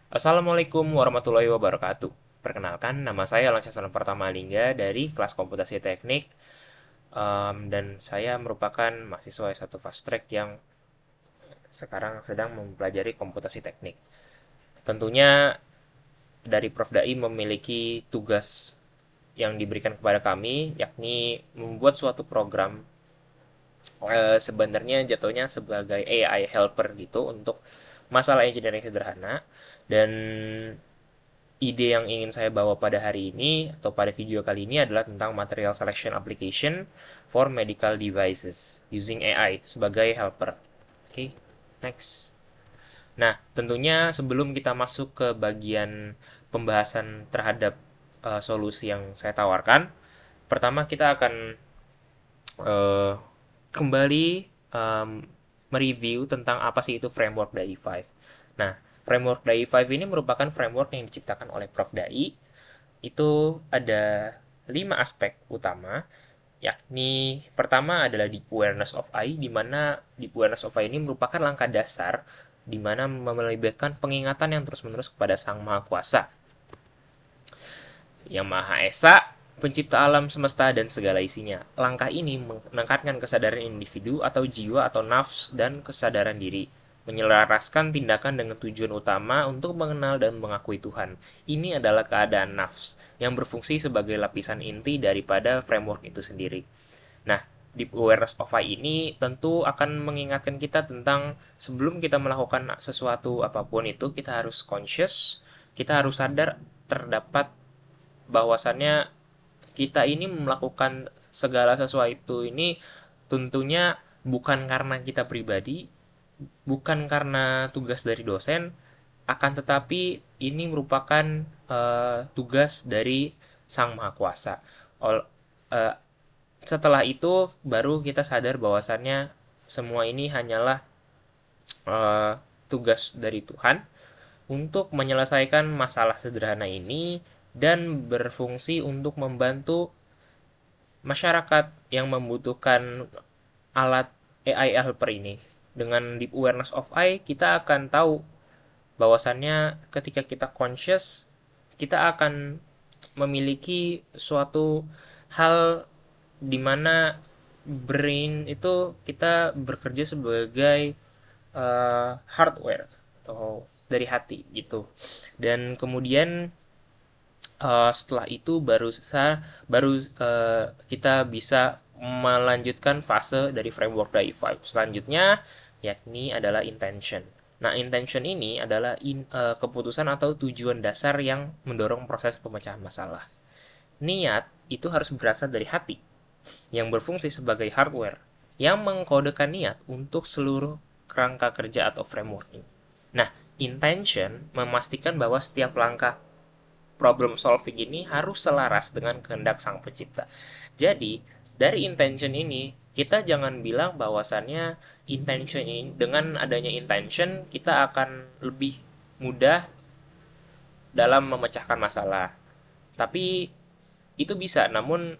Assalamualaikum warahmatullahi wabarakatuh. Perkenalkan, nama saya Laksana Pertama Lingga dari kelas Komputasi Teknik, dan saya merupakan mahasiswa S1 Fast Track yang sekarang sedang mempelajari komputasi teknik. Tentunya dari Prof. Dai memiliki tugas yang diberikan kepada kami, yakni membuat suatu program, sebenarnya jatuhnya sebagai AI helper gitu untuk masalah engineering sederhana. Dan ide yang ingin saya bawa pada hari ini atau pada video kali ini adalah tentang material selection application for medical devices using AI sebagai helper. Oke, next. Nah, tentunya sebelum kita masuk ke bagian pembahasan terhadap solusi yang saya tawarkan, pertama kita akan uh, kembali um, mereview tentang apa sih itu framework DAI 5. Nah, framework DAI 5 ini merupakan framework yang diciptakan oleh Prof. Dai. Itu ada 5 aspek utama, yakni pertama adalah Deep Awareness of AI, di mana Deep Awareness of AI ini merupakan langkah dasar di mana melibatkan pengingatan yang terus-menerus kepada Sang Maha Kuasa, yang Maha Esa, pencipta alam semesta dan segala isinya. Langkah ini meningkatkan kesadaran individu atau jiwa atau nafs dan kesadaran diri, menyelaraskan tindakan dengan tujuan utama untuk mengenal dan mengakui Tuhan. Ini adalah keadaan nafs yang berfungsi sebagai lapisan inti daripada framework itu sendiri. Nah, Deep Awareness of I ini tentu akan mengingatkan kita tentang sebelum kita melakukan sesuatu apapun itu, kita harus conscious, kita harus sadar terdapat bahwasannya kita ini melakukan segala sesuatu ini tentunya bukan karena kita pribadi, bukan karena tugas dari dosen, akan tetapi ini merupakan tugas dari Sang Maha Kuasa. Uh, Setelah itu baru kita sadar bahwasannya semua ini hanyalah uh, tugas dari Tuhan untuk menyelesaikan masalah sederhana ini dan berfungsi untuk membantu masyarakat yang membutuhkan alat AI helper ini. Dengan deep awareness of AI, kita akan tahu bahwasannya ketika kita conscious, kita akan memiliki suatu hal di mana brain itu kita bekerja sebagai hardware atau dari hati gitu. Dan kemudian setelah itu baru kita bisa melanjutkan fase dari framework dari 5 selanjutnya, yakni adalah intention. Nah, intention ini adalah keputusan atau tujuan dasar yang mendorong proses pemecahan masalah. Niat itu harus berasal dari hati yang berfungsi sebagai hardware yang mengkodekan niat untuk seluruh kerangka kerja atau framework ini. Nah, intention memastikan bahwa setiap langkah problem solving ini harus selaras dengan kehendak sang pencipta. Jadi, dari intention ini, kita jangan bilang bahwasannya intention ini, dengan adanya intention, kita akan lebih mudah dalam memecahkan masalah. Tapi, itu bisa, namun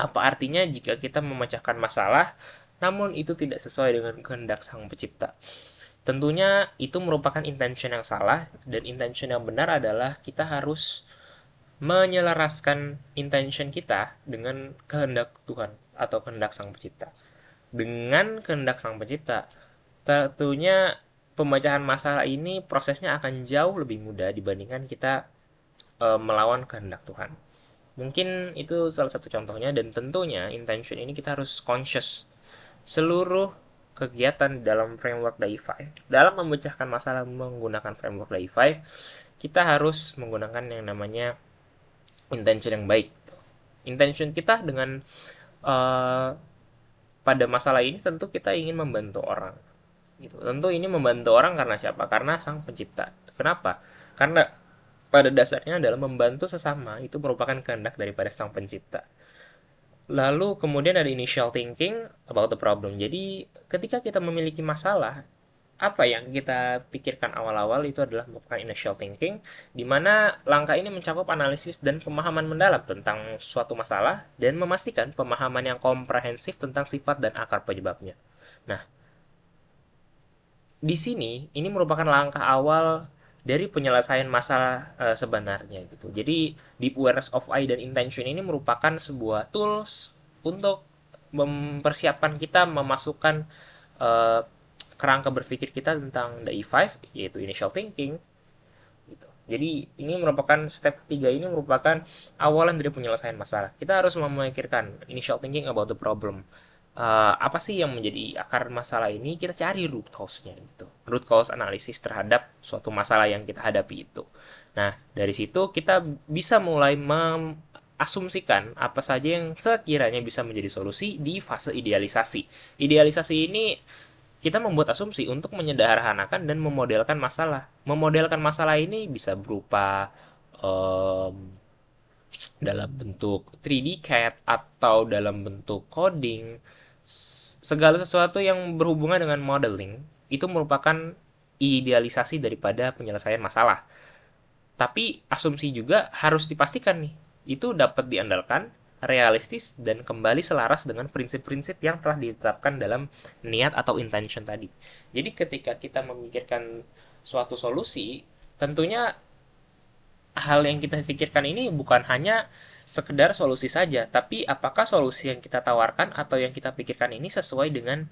apa artinya jika kita memecahkan masalah, namun itu tidak sesuai dengan kehendak sang pencipta? Tentunya itu merupakan intention yang salah, dan intention yang benar adalah kita harus menyelaraskan intention kita dengan kehendak Tuhan atau kehendak Sang Pencipta. Dengan kehendak Sang Pencipta, tentunya pemecahan masalah ini prosesnya akan jauh lebih mudah dibandingkan kita melawan kehendak Tuhan. Mungkin itu salah satu contohnya, dan tentunya intention ini kita harus conscious seluruh kegiatan dalam framework DAI5. Dalam memecahkan masalah menggunakan framework DAI5, kita harus menggunakan yang namanya intention yang baik. Intention kita dengan uh, pada masalah ini tentu kita ingin membantu orang. Gitu. Tentu ini membantu orang karena siapa? Karena sang pencipta. Kenapa? Karena pada dasarnya adalah membantu sesama itu merupakan kehendak daripada sang pencipta. Lalu kemudian ada initial thinking about the problem. Jadi ketika kita memiliki masalah, apa yang kita pikirkan awal-awal itu adalah merupakan initial thinking, di mana langkah ini mencakup analisis dan pemahaman mendalam tentang suatu masalah dan memastikan pemahaman yang komprehensif tentang sifat dan akar penyebabnya. Nah, di sini ini merupakan langkah awal dari penyelesaian masalah sebenarnya gitu. Jadi deep awareness of I dan intention ini merupakan sebuah tools untuk mempersiapkan kita memasukkan uh, kerangka berpikir kita tentang the E5, yaitu initial thinking gitu. Jadi ini merupakan step ketiga, ini merupakan awalan dari penyelesaian masalah. Kita harus memikirkan initial thinking about the problem. Apa sih yang menjadi akar masalah ini? Kita cari root cause-nya gitu. Root cause analisis terhadap suatu masalah yang kita hadapi itu. Nah, dari situ kita bisa mulai asumsikan apa saja yang sekiranya bisa menjadi solusi di fase idealisasi. Idealisasi ini kita membuat asumsi untuk menyederhanakan dan memodelkan masalah. Memodelkan masalah ini bisa berupa um, dalam bentuk 3D CAD atau dalam bentuk coding. Segala sesuatu yang berhubungan dengan modeling itu merupakan idealisasi daripada penyelesaian masalah. Tapi asumsi juga harus dipastikan nih, itu dapat diandalkan, realistis, dan kembali selaras dengan prinsip-prinsip yang telah ditetapkan dalam niat atau intention tadi. Jadi ketika kita memikirkan suatu solusi, tentunya hal yang kita pikirkan ini bukan hanya sekedar solusi saja, tapi apakah solusi yang kita tawarkan atau yang kita pikirkan ini sesuai dengan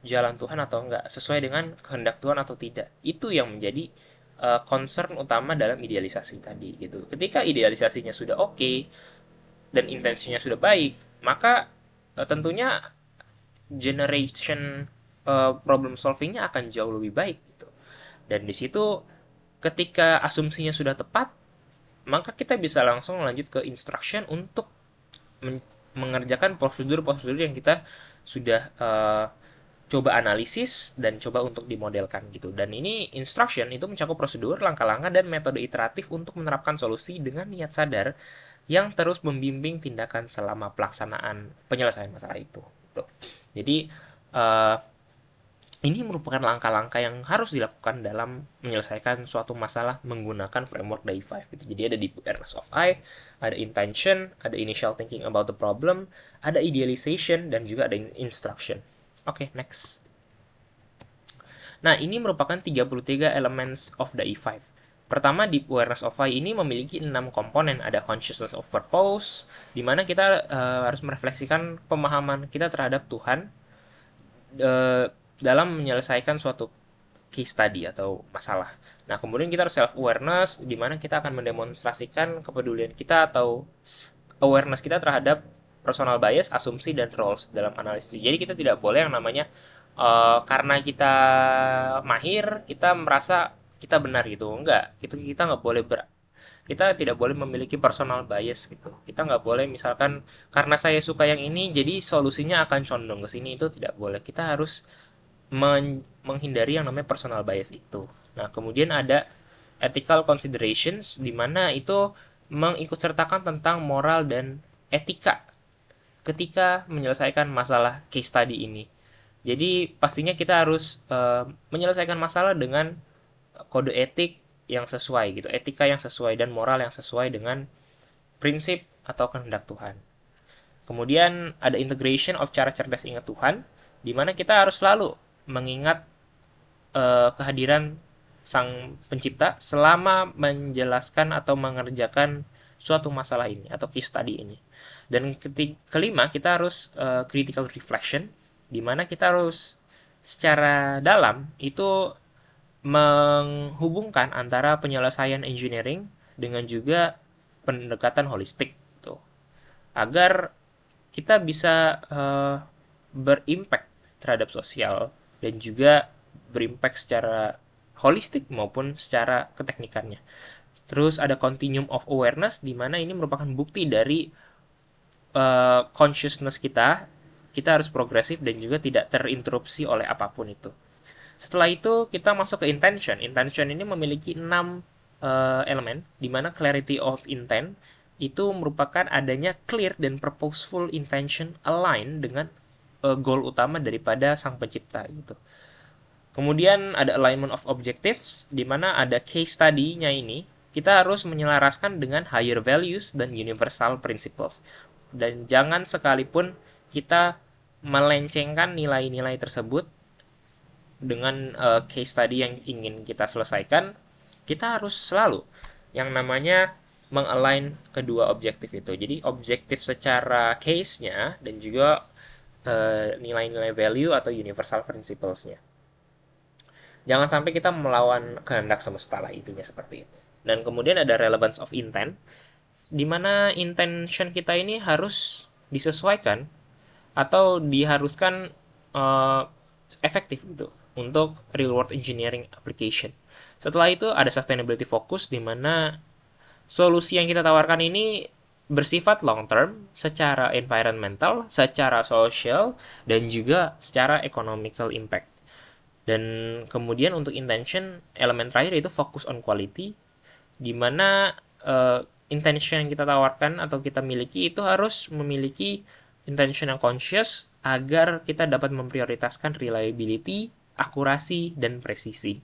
jalan Tuhan atau enggak, sesuai dengan kehendak Tuhan atau tidak. Itu yang menjadi concern utama dalam idealisasi tadi gitu. Ketika idealisasinya sudah oke dan intensinya sudah baik, maka tentunya generation problem solvingnya akan jauh lebih baik gitu. Dan di situ ketika asumsinya sudah tepat, maka kita bisa langsung lanjut ke instruction untuk mengerjakan prosedur-prosedur yang kita sudah coba analisis dan coba untuk dimodelkan gitu. Dan ini instruction itu mencakup prosedur, langkah-langkah, dan metode iteratif untuk menerapkan solusi dengan niat sadar yang terus membimbing tindakan selama pelaksanaan penyelesaian masalah itu. Gitu. Jadi uh, ini merupakan langkah-langkah yang harus dilakukan dalam menyelesaikan suatu masalah menggunakan framework DAI5 gitu. Jadi ada deep awareness of I, ada intention, ada initial thinking about the problem, ada idealization, dan juga ada instruction. Oke, next. Nah, ini merupakan 33 elements of the E5. Pertama, deep awareness of I ini memiliki 6 komponen. Ada consciousness of purpose, di mana kita harus merefleksikan pemahaman kita terhadap Tuhan dalam menyelesaikan suatu case study atau masalah. Nah, kemudian kita harus self-awareness, di mana kita akan mendemonstrasikan kepedulian kita atau awareness kita terhadap personal bias, asumsi, dan roles dalam analisis. Jadi kita tidak boleh yang namanya karena kita mahir, kita merasa kita benar gitu. Enggak, kita nggak boleh kita tidak boleh memiliki personal bias gitu. Kita nggak boleh misalkan karena saya suka yang ini, jadi solusinya akan condong ke sini, itu tidak boleh. Kita harus menghindari yang namanya personal bias itu. Nah, kemudian ada ethical considerations, di mana itu mengikutsertakan tentang moral dan etika ketika menyelesaikan masalah case study ini. Jadi pastinya kita harus menyelesaikan masalah dengan kode etik yang sesuai gitu, etika yang sesuai dan moral yang sesuai dengan prinsip atau kehendak Tuhan. Kemudian ada integration of cara cerdas ingat Tuhan, di mana kita harus selalu mengingat kehadiran Sang Pencipta selama menjelaskan atau mengerjakan suatu masalah ini atau case study ini. Dan kelima, kita harus critical reflection, di mana kita harus secara dalam itu menghubungkan antara penyelesaian engineering dengan juga pendekatan holistik gitu. Agar kita bisa berimpact terhadap sosial dan juga berimpact secara holistik maupun secara keteknikannya. Terus ada continuum of awareness, di mana ini merupakan bukti dari consciousness kita. Kita harus progresif dan juga tidak terinterupsi oleh apapun itu. Setelah itu kita masuk ke intention. Intention ini memiliki 6 elemen, di mana clarity of intent itu merupakan adanya clear dan purposeful intention align dengan goal utama daripada sang pencipta gitu. Kemudian ada alignment of objectives, di mana ada case study-nya ini kita harus menyelaraskan dengan higher values dan universal principles. Dan jangan sekalipun kita melencengkan nilai-nilai tersebut dengan case study yang ingin kita selesaikan. kita harus selalu yang namanya mengalign kedua objektif itu. Jadi objektif secara case-nya dan juga nilai-nilai value atau universal principles-nya. Jangan sampai kita melawan kehendak semesta lah, intinya seperti itu. Dan kemudian ada relevance of intent, di mana intention kita ini harus disesuaikan atau diharuskan uh, efektif gitu untuk real world engineering application. Setelah itu ada sustainability focus, di mana solusi yang kita tawarkan ini bersifat long term secara environmental, secara social, dan juga secara economical impact. Dan kemudian untuk intention, elemen terakhir itu focus on quality, di mana intention yang kita tawarkan atau kita miliki itu harus memiliki intention yang conscious agar kita dapat memprioritaskan reliability, akurasi, dan presisi.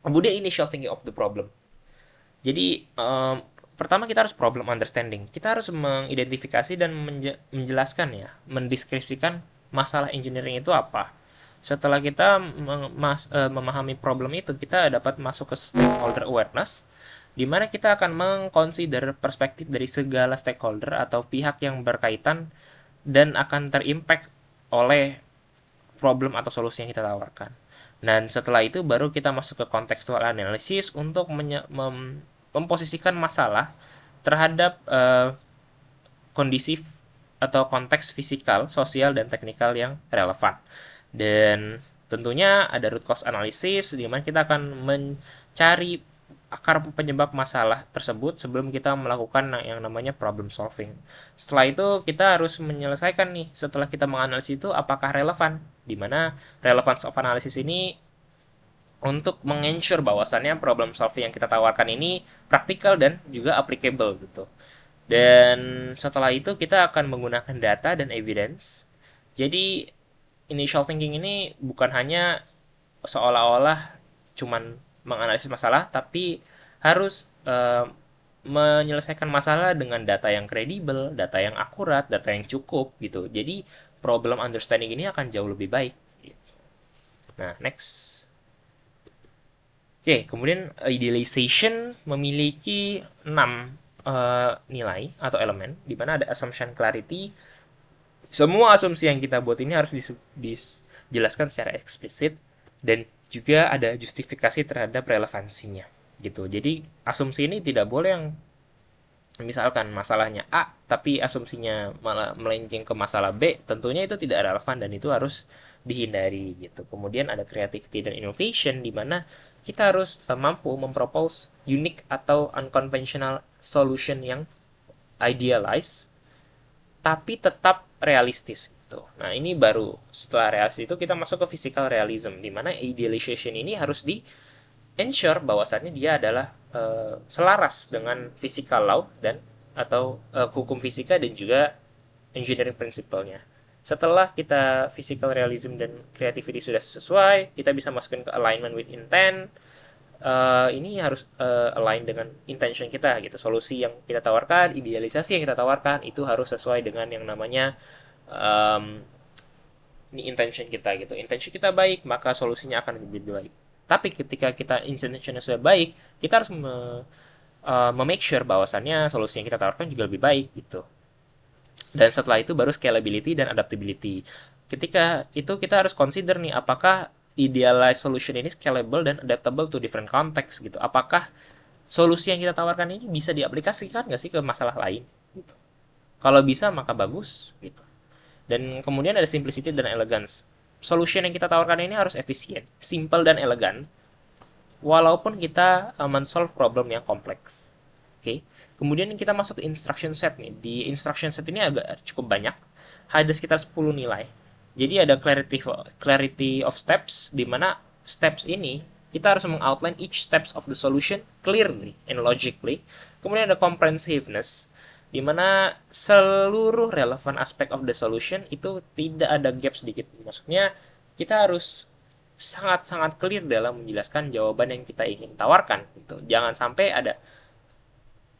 Kemudian initial thinking of the problem. Jadi pertama kita harus problem understanding. Kita harus mengidentifikasi dan menjelaskan ya, mendeskripsikan masalah engineering itu apa. Setelah kita memahami problem itu, kita dapat masuk ke stakeholder awareness, di mana kita akan mengconsider perspektif dari segala stakeholder atau pihak yang berkaitan dan akan terimpact oleh problem atau solusi yang kita tawarkan. Dan setelah itu baru kita masuk ke contextual analysis untuk memposisikan masalah terhadap kondisi atau konteks fisikal, sosial, dan teknikal yang relevan. Dan tentunya ada root cause analysis, di mana kita akan mencari akar penyebab masalah tersebut sebelum kita melakukan yang namanya problem solving. Setelah itu kita harus menyelesaikan nih, setelah kita menganalisis itu apakah relevan, di mana relevance of analysis ini untuk mengensure bahwasannya problem solving yang kita tawarkan ini praktikal dan juga applicable gitu. Dan setelah itu kita akan menggunakan data dan evidence. Jadi initial thinking ini bukan hanya seolah-olah cuman menganalisis masalah, tapi harus menyelesaikan masalah dengan data yang kredibel, data yang akurat, data yang cukup gitu. Jadi problem understanding ini akan jauh lebih baik. Nah, next. Oke, kemudian idealization memiliki 6 nilai atau elemen, di mana ada assumption clarity. Semua asumsi yang kita buat ini harus dijelaskan secara eksplisit dan juga ada justifikasi terhadap relevansinya gitu. Jadi asumsi ini tidak boleh yang misalkan masalahnya A tapi asumsinya malah melenceng ke masalah B, tentunya itu tidak relevan dan itu harus dihindari gitu. Kemudian ada creativity dan innovation, di mana kita harus mampu mempropose unique atau unconventional solution yang idealized tapi tetap realistis gitu. Nah, ini baru setelah realistis itu kita masuk ke physical realism, di mana idealization ini harus di ensure bahwasannya dia adalah selaras dengan physical law dan atau hukum fisika dan juga engineering principle-nya. Setelah kita physical realism dan creativity sudah sesuai, kita bisa masukin ke alignment with intent. Ini harus align dengan intention kita gitu. Solusi yang kita tawarkan, idealisasi yang kita tawarkan itu harus sesuai dengan yang namanya ini intention kita gitu. Intention kita baik, maka solusinya akan lebih baik. Tapi ketika kita intentionnya sudah baik, kita harus make sure bahwasannya solusi yang kita tawarkan juga lebih baik gitu. Dan setelah itu baru scalability dan adaptability. Ketika itu kita harus consider nih, apakah idealized solution ini scalable dan adaptable to different context gitu. Apakah solusi yang kita tawarkan ini bisa diaplikasikan nggak sih ke masalah lain gitu. Kalau bisa maka bagus gitu. Dan kemudian ada simplicity dan elegance. Solution yang kita tawarkan ini harus efisien, simple dan elegan, walaupun kita men-solve problem yang kompleks. Oke. Kemudian kita masuk ke instruction set nih. Di instruction set ini agak cukup banyak. Ada sekitar 10 nilai. Jadi ada clarity of steps, di mana steps ini kita harus mengoutline each steps of the solution clearly and logically. Kemudian ada comprehensiveness, di mana seluruh relevan aspek of the solution itu tidak ada gap sedikit. Maksudnya kita harus sangat-sangat clear dalam menjelaskan jawaban yang kita ingin tawarkan gitu. Jangan sampai ada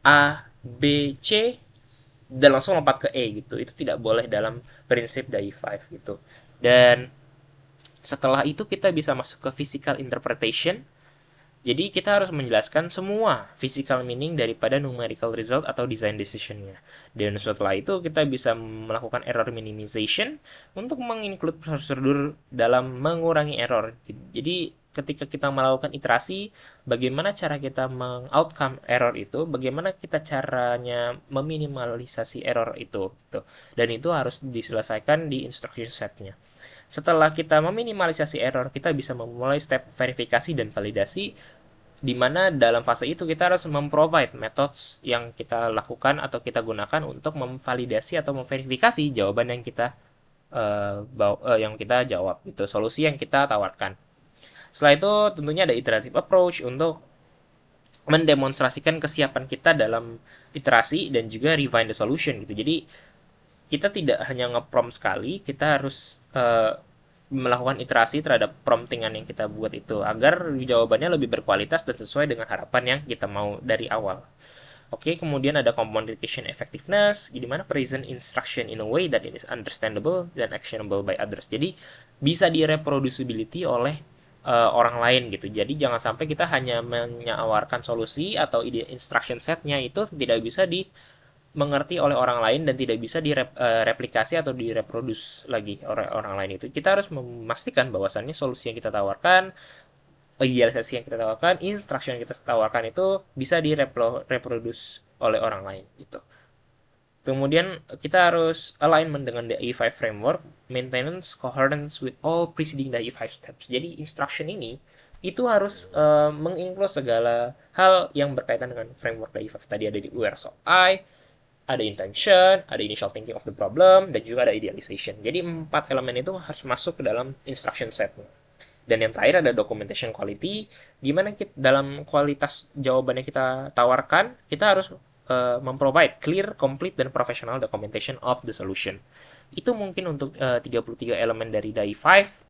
A, B, C dan langsung lompat ke E gitu. Itu tidak boleh dalam prinsip DAI5 gitu. Dan setelah itu kita bisa masuk ke physical interpretation, Jadi kita harus menjelaskan semua physical meaning daripada numerical result atau design decision-nya. Dan setelah itu kita bisa melakukan error minimization untuk menginclude prosedur dalam mengurangi error. Jadi ketika kita melakukan iterasi, bagaimana cara kita meng-outcome error itu, bagaimana kita caranya meminimalisasi error itu, gitu. Dan itu harus diselesaikan di instruction set-nya. Setelah kita meminimalisasi error, kita bisa memulai step verifikasi dan validasi, di mana dalam fase itu kita harus memprovide methods yang kita lakukan atau kita gunakan untuk memvalidasi atau memverifikasi jawaban yang kita jawab, itu solusi yang kita tawarkan. Setelah itu tentunya ada iterative approach untuk mendemonstrasikan kesiapan kita dalam iterasi dan juga refine the solution gitu. Jadi kita tidak hanya nge-prompt sekali, kita harus melakukan iterasi terhadap promptingan yang kita buat itu agar jawabannya lebih berkualitas dan sesuai dengan harapan yang kita mau dari awal. Oke, kemudian ada communication effectiveness, di mana present instruction in a way that it is understandable dan actionable by others. Jadi bisa direproducibility oleh orang lain gitu. Jadi jangan sampai kita hanya menawarkan solusi atau ide instruction setnya itu tidak bisa dimengerti oleh orang lain dan tidak bisa direplikasi atau direproduce lagi oleh orang lain itu. Kita harus memastikan bahwasannya solusi yang kita tawarkan, idealisasi yang kita tawarkan, instruction yang kita tawarkan itu bisa direproduce oleh orang lain gitu. Kemudian kita harus alignment dengan the AI5 framework, maintenance coherence with all preceding the AI5 steps. Jadi instruction ini itu harus menginclude segala hal yang berkaitan dengan framework AI5. Tadi ada di awareness of I, ada intention, ada initial thinking of the problem, dan juga ada idealization. Jadi 4 elemen itu harus masuk ke dalam instruction set. Dan yang terakhir ada documentation quality, di mana dalam kualitas jawaban yang kita tawarkan, kita harus memprovide clear, complete, dan professional documentation of the solution. Itu mungkin untuk 33 elemen dari DAI 5.